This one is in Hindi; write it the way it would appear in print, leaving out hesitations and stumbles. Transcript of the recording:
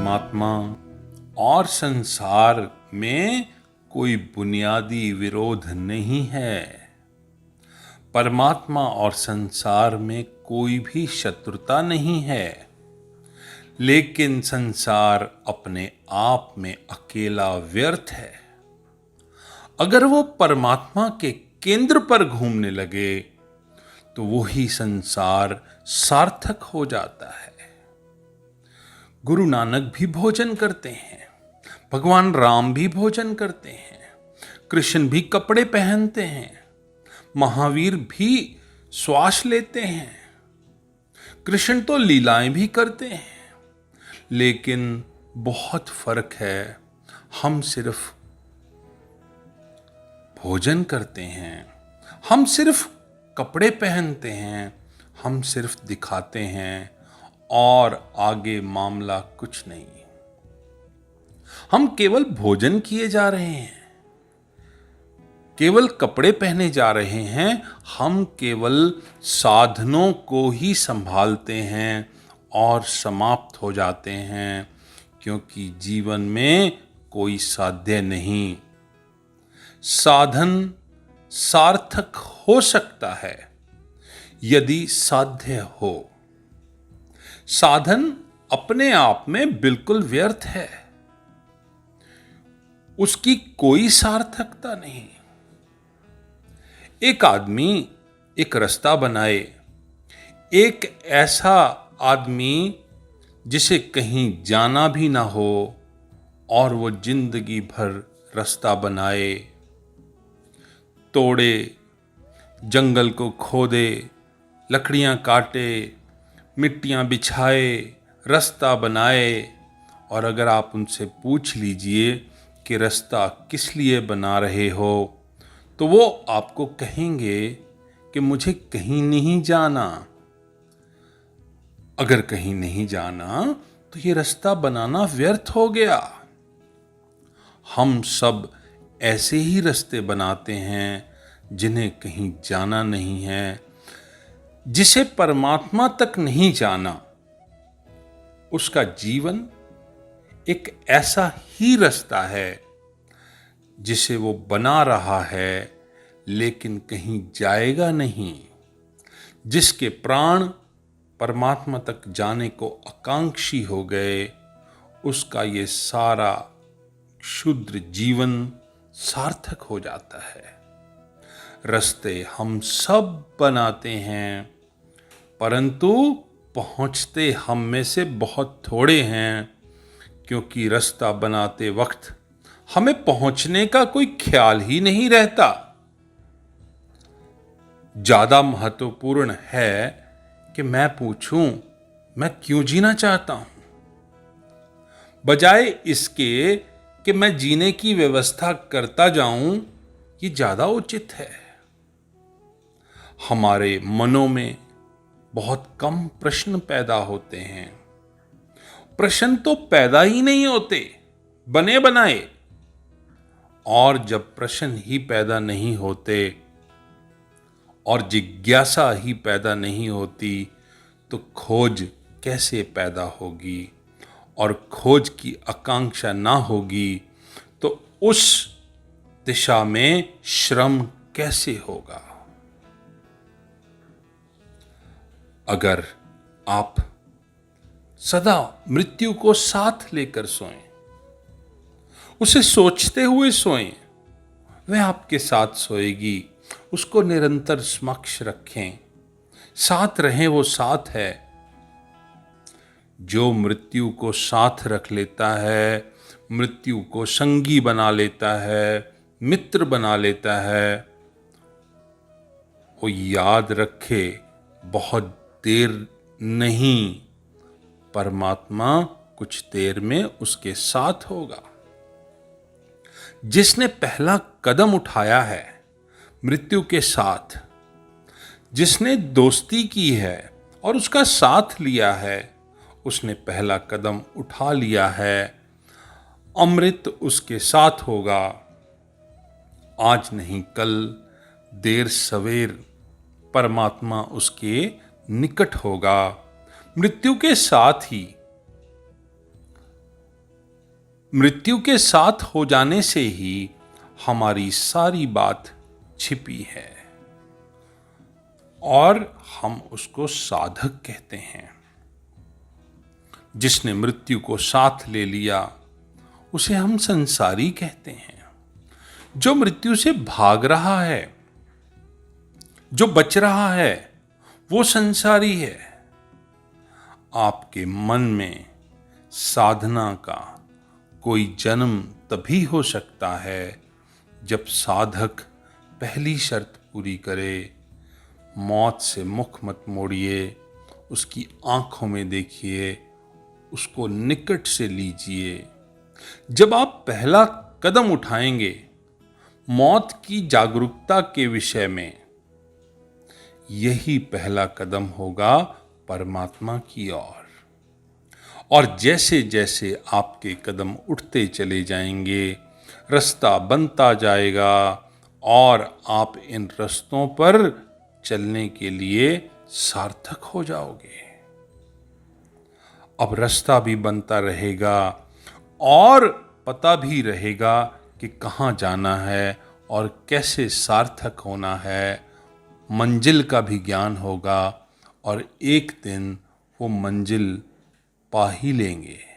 परमात्मा और संसार में कोई बुनियादी विरोध नहीं है। परमात्मा और संसार में कोई भी शत्रुता नहीं है, लेकिन संसार अपने आप में अकेला व्यर्थ है। अगर वो परमात्मा के केंद्र पर घूमने लगे तो वही संसार सार्थक हो जाता है। गुरु नानक भी भोजन करते हैं, भगवान राम भी भोजन करते हैं, कृष्ण भी कपड़े पहनते हैं, महावीर भी श्वास लेते हैं, कृष्ण तो लीलाएं भी करते हैं। लेकिन बहुत फर्क है, हम सिर्फ भोजन करते हैं, हम सिर्फ कपड़े पहनते हैं, हम सिर्फ दिखाते हैं और आगे मामला कुछ नहीं। हम केवल भोजन किए जा रहे हैं, केवल कपड़े पहने जा रहे हैं, हम केवल साधनों को ही संभालते हैं और समाप्त हो जाते हैं, क्योंकि जीवन में कोई साध्य नहीं। साधन सार्थक हो सकता है यदि साध्य हो। साधन अपने आप में बिल्कुल व्यर्थ है, उसकी कोई सार्थकता नहीं। एक आदमी एक रास्ता बनाए, एक ऐसा आदमी जिसे कहीं जाना भी ना हो और वो जिंदगी भर रास्ता बनाए, तोड़े, जंगल को खोदे, लकड़ियां काटे, मिट्टियां बिछाए, रास्ता बनाए, और अगर आप उनसे पूछ लीजिए कि रास्ता किस लिए बना रहे हो, तो वो आपको कहेंगे कि मुझे कहीं नहीं जाना। अगर कहीं नहीं जाना तो ये रास्ता बनाना व्यर्थ हो गया। हम सब ऐसे ही रास्ते बनाते हैं जिन्हें कहीं जाना नहीं है। जिसे परमात्मा तक नहीं जाना, उसका जीवन एक ऐसा ही रास्ता है जिसे वो बना रहा है लेकिन कहीं जाएगा नहीं। जिसके प्राण परमात्मा तक जाने को आकांक्षी हो गए, उसका ये सारा क्षुद्र जीवन सार्थक हो जाता है। रास्ते हम सब बनाते हैं, परंतु पहुंचते हम में से बहुत थोड़े हैं, क्योंकि रास्ता बनाते वक्त हमें पहुंचने का कोई ख्याल ही नहीं रहता। ज्यादा महत्वपूर्ण है कि मैं पूछूं मैं क्यों जीना चाहता हूं, बजाय इसके कि मैं जीने की व्यवस्था करता जाऊं, ये ज्यादा उचित है। हमारे मनों में बहुत कम प्रश्न पैदा होते हैं। प्रश्न तो पैदा ही नहीं होते, बने बनाए। और जब प्रश्न ही पैदा नहीं होते और जिज्ञासा ही पैदा नहीं होती, तो खोज कैसे पैदा होगी? और खोज की आकांक्षा ना होगी तो उस दिशा में श्रम कैसे होगा? अगर आप सदा मृत्यु को साथ लेकर सोएं, उसे सोचते हुए सोएं, वह आपके साथ सोएगी। उसको निरंतर समक्ष रखें, साथ रहें, वो साथ है। जो मृत्यु को साथ रख लेता है, मृत्यु को संगी बना लेता है, मित्र बना लेता है, वो याद रखे बहुत देर नहीं, परमात्मा कुछ देर में उसके साथ होगा। जिसने पहला कदम उठाया है मृत्यु के साथ, जिसने दोस्ती की है और उसका साथ लिया है, उसने पहला कदम उठा लिया है। अमृत उसके साथ होगा। आज नहीं कल, देर सवेर परमात्मा उसके निकट होगा। मृत्यु के साथ ही मृत्यु के साथ हो जाने से ही हमारी सारी बात छिपी है और हम उसको साधक कहते हैं। जिसने मृत्यु को साथ ले लिया उसे हम संसारी कहते हैं। जो मृत्यु से भाग रहा है, जो बच रहा है, वो संसारी है। आपके मन में साधना का कोई जन्म तभी हो सकता है जब साधक पहली शर्त पूरी करे, मौत से मुख मत मोड़िए, उसकी आंखों में देखिए, उसको निकट से लीजिए। जब आप पहला कदम उठाएंगे मौत की जागरूकता के विषय में, यही पहला कदम होगा परमात्मा की ओर। और जैसे जैसे आपके कदम उठते चले जाएंगे, रास्ता बनता जाएगा और आप इन रास्तों पर चलने के लिए सार्थक हो जाओगे। अब रास्ता भी बनता रहेगा और पता भी रहेगा कि कहाँ जाना है और कैसे सार्थक होना है। मंजिल का भी ज्ञान होगा और एक दिन वो मंजिल पा ही लेंगे।